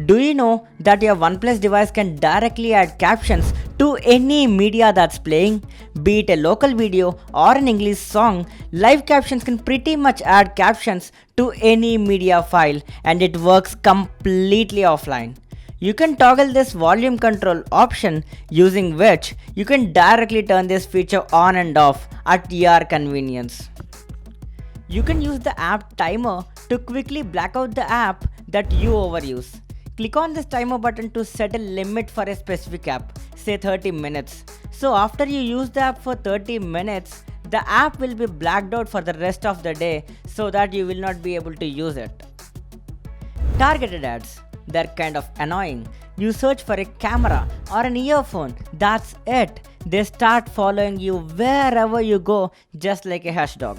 Do you know that your OnePlus device can directly add captions to any media that's playing? Be it a local video or an English song, live captions can pretty much add captions to any media file, and it works completely offline. You can toggle this volume control option, using which you can directly turn this feature on and off at your convenience. You can use the app timer to quickly black out the app that you overuse. Click on this timer button to set a limit for a specific app, say 30 minutes. So after you use the app for 30 minutes, the app will be blacked out for the rest of the day so that you will not be able to use it. Targeted ads. They're kind of annoying. You search for a camera or an earphone, that's it. They start following you wherever you go, just like a hashdog.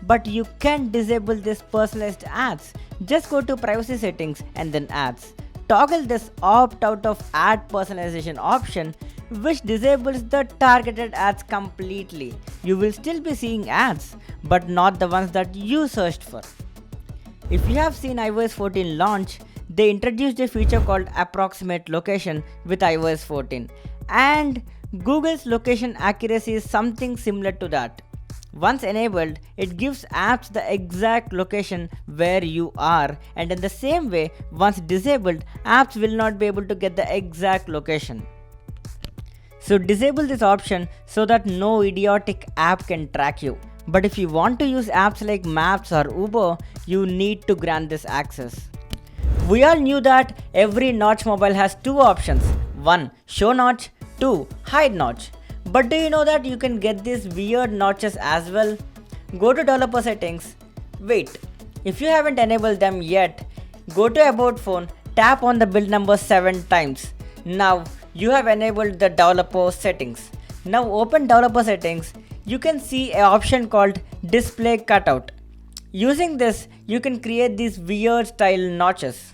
But you can disable this personalized ads. Just go to privacy settings and then ads. Toggle this opt out of ad personalization option, which disables the targeted ads completely. You will still be seeing ads, but not the ones that you searched for. If you have seen iOS 14 launch, they introduced a feature called approximate location with iOS 14, and Google's location accuracy is something similar to that. Once enabled, it gives apps the exact location where you are, and in the same way, once disabled, apps will not be able to get the exact location. So disable this option so that no idiotic app can track you. But if you want to use apps like Maps or Uber, you need to grant this access. We all knew that every Notch mobile has two options. 1. Show notch. 2. Hide notch. But do you know that you can get these weird notches as well? Go to developer settings. Wait, if you haven't enabled them yet, go to about phone, tap on the build number 7 times. Now you have enabled the developer settings. Now open developer settings. You can see an option called display cutout. Using this, you can create these weird style notches.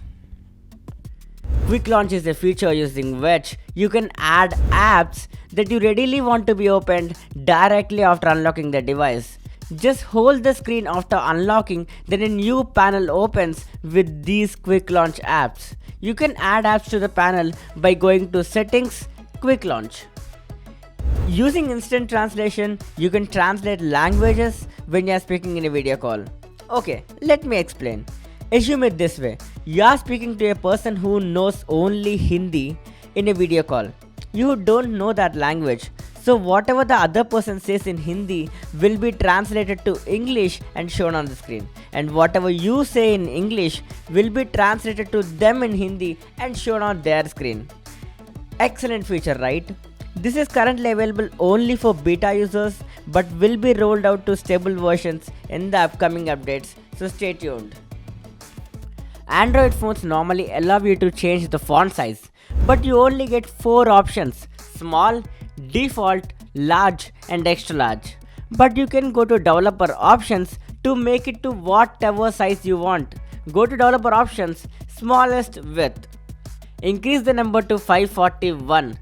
Quick Launch is a feature using which you can add apps that you readily want to be opened directly after unlocking the device. Just hold the screen after unlocking, then a new panel opens with these Quick Launch apps. You can add apps to the panel by going to Settings, Quick Launch. Using instant translation, you can translate languages when you are speaking in a video call. Okay, let me explain. Assume it this way. You are speaking to a person who knows only Hindi in a video call. You don't know that language. So whatever the other person says in Hindi will be translated to English and shown on the screen. And whatever you say in English will be translated to them in Hindi and shown on their screen. Excellent feature, right? This is currently available only for beta users, but will be rolled out to stable versions in the upcoming updates, so stay tuned. Android phones normally allow you to change the font size, but you only get 4 options: small, default, large and extra large. But you can go to developer options to make it to whatever size you want. Go to developer options, smallest width. Increase the number to 541.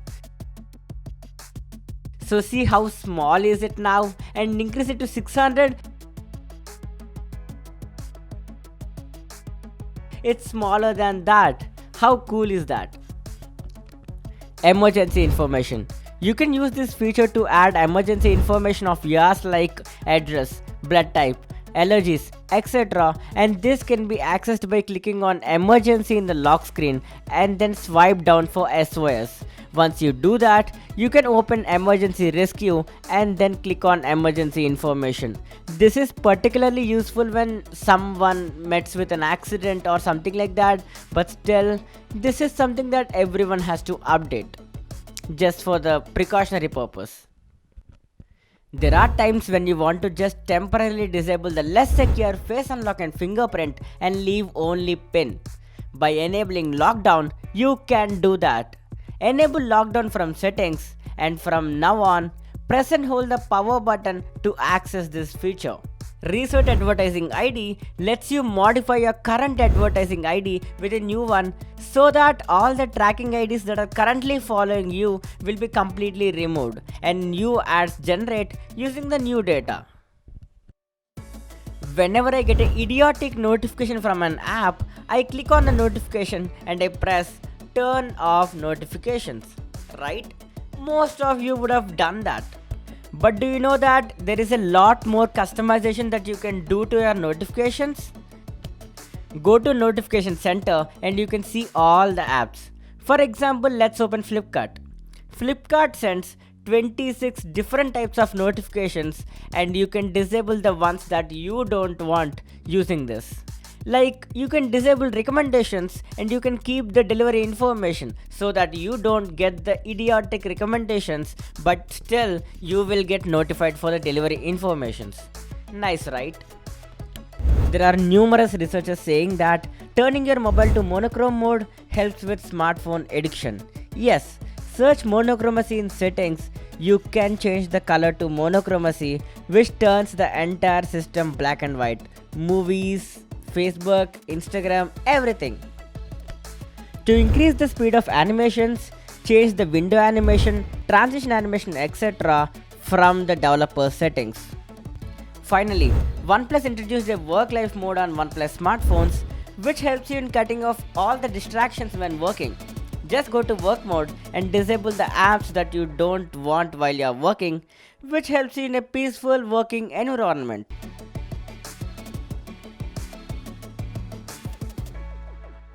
So see how small is it now, and increase it to 600. It's smaller than that. How cool is that? Emergency information. You can use this feature to add emergency information of yours like address, blood type, allergies, etc. And this can be accessed by clicking on emergency in the lock screen and then swipe down for SOS. Once you do that, you can open emergency rescue and then click on emergency information. This is particularly useful when someone meets with an accident or something like that, but still, this is something that everyone has to update, just for the precautionary purpose. There are times when you want to just temporarily disable the less secure face unlock and fingerprint and leave only PIN. By enabling lockdown, you can do that. Enable lockdown from settings, and from now on, press and hold the power button to access this feature. Reset advertising ID lets you modify your current advertising ID with a new one so that all the tracking IDs that are currently following you will be completely removed and new ads generate using the new data. Whenever I get an idiotic notification from an app, I click on the notification and I press turn off notifications, right? Most of you would have done that. But do you know that there is a lot more customization that you can do to your notifications? Go to notification center and you can see all the apps. For example, let's open Flipkart. Flipkart sends 26 different types of notifications and you can disable the ones that you don't want using this. Like you can disable recommendations and you can keep the delivery information so that you don't get the idiotic recommendations but still you will get notified for the delivery informations. Nice, right? There are numerous researchers saying that turning your mobile to monochrome mode helps with smartphone addiction. Yes, search monochromacy in settings. You can change the color to monochromacy, which turns the entire system black and white. Movies, Facebook, Instagram, everything. To increase the speed of animations, change the window animation, transition animation, etc. from the developer settings. Finally, OnePlus introduced a work-life mode on OnePlus smartphones, which helps you in cutting off all the distractions when working. Just go to work mode and disable the apps that you don't want while you're working, which helps you in a peaceful working environment.